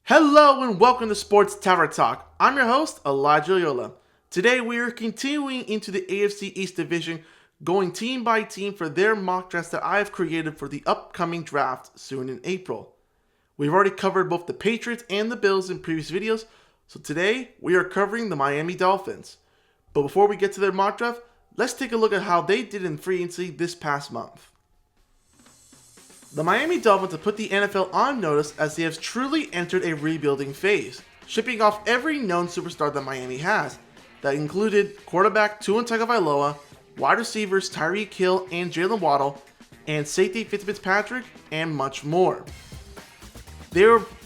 Hello and welcome to Sports Tower Talk. I'm your host, Elijah Yola. Today we are continuing into the AFC East Division, going team by team for their mock drafts that I have created for the upcoming draft soon in April. We've already covered both the Patriots and the Bills in previous videos, so today we are covering the Miami Dolphins. But before we get to their mock draft, let's take a look at how they did in free agency this past month. The Miami Dolphins have put the NFL on notice as they have truly entered a rebuilding phase, shipping off every known superstar that Miami has. That included quarterback Tua Tagovailoa, wide receivers Tyreek Hill and Jalen Waddle, and safety Fitzpatrick, and much more.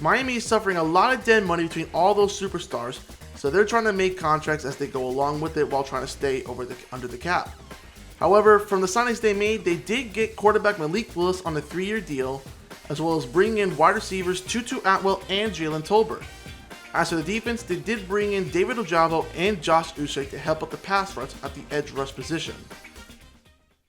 Miami is suffering a lot of dead money between all those superstars, so they're trying to make contracts as they go along with it while trying to stay under the cap. However, from the signings they made, they did get quarterback Malik Willis on a 3-year deal, as well as bring in wide receivers Tutu Atwell and Jalen Tolbert. As for the defense, they did bring in David Ojabo and Josh Uche to help out the pass rush at the edge rush position.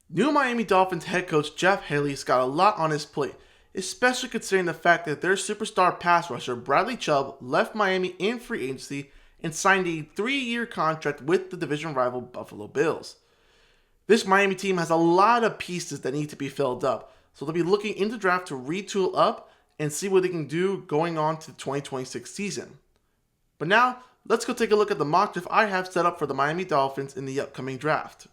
New Miami Dolphins head coach Jeff Haley's got a lot on his plate, especially considering the fact that their superstar pass rusher Bradley Chubb left Miami in free agency and signed a 3-year contract with the division rival Buffalo Bills. This Miami team has a lot of pieces that need to be filled up, so they'll be looking into the draft to retool up and see what they can do going on to the 2026 season. But now, let's go take a look at the mock draft I have set up for the Miami Dolphins in the upcoming draft.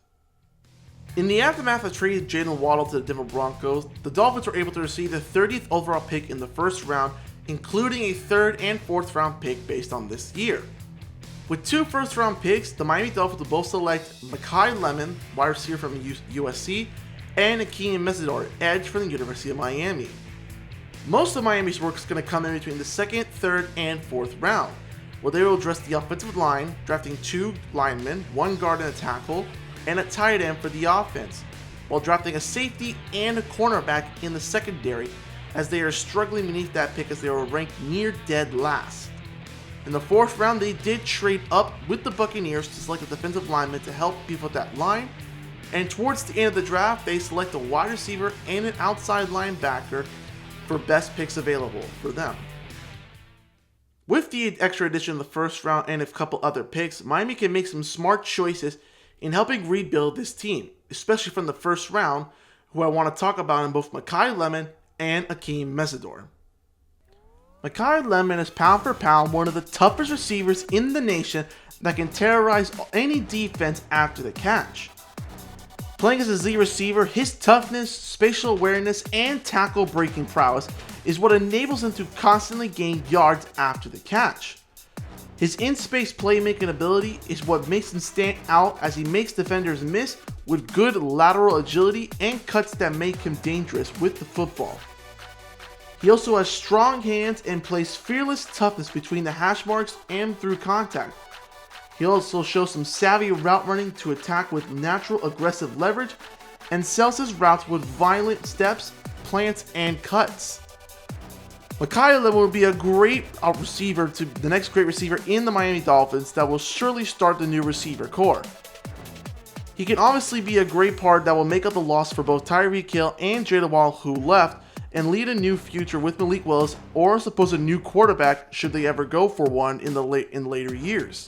In the aftermath of trading Jalen Waddle to the Denver Broncos, the Dolphins were able to receive the 30th overall pick in the first round, including a 3rd and 4th round pick based on this year. With 2 first-round picks, the Miami Dolphins will both select Mai Lemon, wide receiver from USC, and Akeem Mesidor, edge from the University of Miami. Most of Miami's work is going to come in between the 2nd, 3rd, and 4th round, where they will address the offensive line, drafting 2 linemen, 1 guard and a tackle, and a tight end for the offense, while drafting a safety and a cornerback in the secondary, as they are struggling beneath that pick as they were ranked near dead last. In the 4th round, they did trade up with the Buccaneers to select a defensive lineman to help beef up that line, and towards the end of the draft, they select a wide receiver and an outside linebacker for best picks available for them. With the extra addition in the 1st round and a couple other picks, Miami can make some smart choices in helping rebuild this team, especially from the 1st round, who I want to talk about in both Mai Lemon and Akeem Mesidor. Mai Lemon is pound for pound one of the toughest receivers in the nation that can terrorize any defense after the catch. Playing as a Z receiver, his toughness, spatial awareness, and tackle breaking prowess is what enables him to constantly gain yards after the catch. His in-space playmaking ability is what makes him stand out as he makes defenders miss with good lateral agility and cuts that make him dangerous with the football. He also has strong hands and plays fearless toughness between the hash marks and through contact. He also shows some savvy route running to attack with natural aggressive leverage and sells his routes with violent steps, plants, and cuts. Mai Lemon will be a great receiver to the next great receiver in the Miami Dolphins that will surely start the new receiver core. He can obviously be a great part that will make up the loss for both Tyreek Hill and Jalen Waddle who left, and lead a new future with Malik Willis, or suppose a new quarterback should they ever go for one in later years.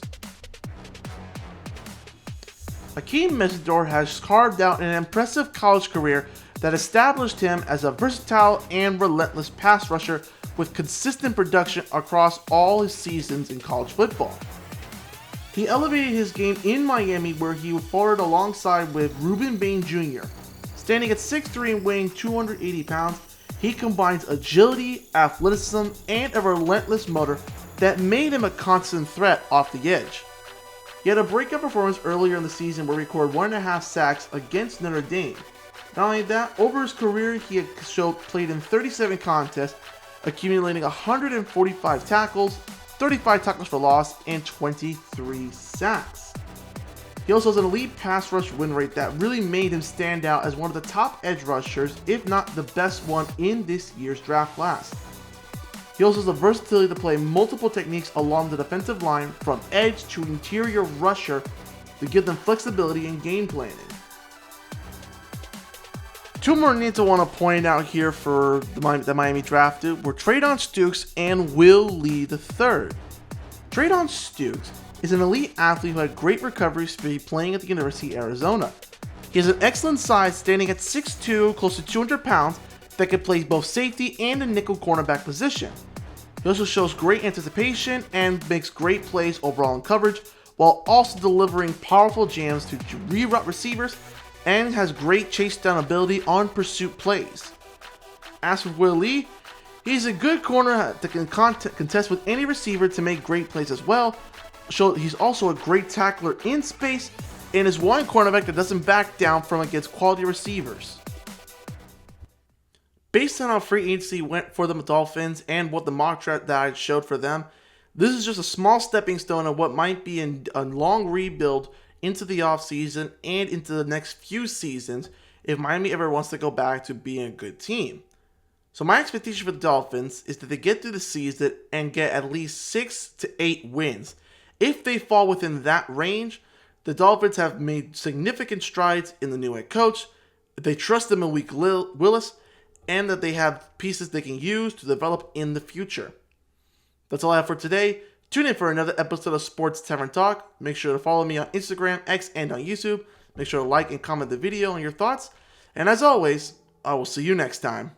Akeem Mesidor has carved out an impressive college career that established him as a versatile and relentless pass rusher with consistent production across all his seasons in college football. He elevated his game in Miami, where he followed alongside with Ruben Bain Jr. Standing at 6'3" and weighing 280 pounds, he combines agility, athleticism, and a relentless motor that made him a constant threat off the edge. He had a breakout performance earlier in the season where he recorded 1.5 sacks against Notre Dame. Not only that, over his career he had played in 37 contests, accumulating 145 tackles, 35 tackles for loss, and 23 sacks. He also has an elite pass rush win rate that really made him stand out as one of the top edge rushers, if not the best one in this year's draft class. He also has the versatility to play multiple techniques along the defensive line from edge to interior rusher to give them flexibility in game planning. Two more names I want to point out here for the Miami drafted were Trayon Stokes and Will Lee III. Trayon Stokes is an elite athlete who had great recovery speed playing at the University of Arizona. He has an excellent size, standing at 6'2", close to 200 pounds, that can play both safety and a nickel cornerback position. He also shows great anticipation and makes great plays overall in coverage, while also delivering powerful jams to reroute receivers, and has great chase down ability on pursuit plays. As for Will Lee, he's a good corner that can contest with any receiver to make great plays as well. He's also a great tackler in space, and is one cornerback that doesn't back down from against quality receivers. Based on how free agency went for the Dolphins and what the mock draft that I showed for them, this is just a small stepping stone of what might be a long rebuild into the offseason and into the next few seasons if Miami ever wants to go back to being a good team. So my expectation for the Dolphins is that they get through the season and get at least 6 to 8 wins. If they fall within that range, the Dolphins have made significant strides in the new head coach, they trust them in Malik Willis, and that they have pieces they can use to develop in the future. That's all I have for today. Tune in for another episode of Sports Tavern Talk. Make sure to follow me on Instagram, X, and on YouTube. Make sure to like and comment the video and your thoughts. And as always, I will see you next time.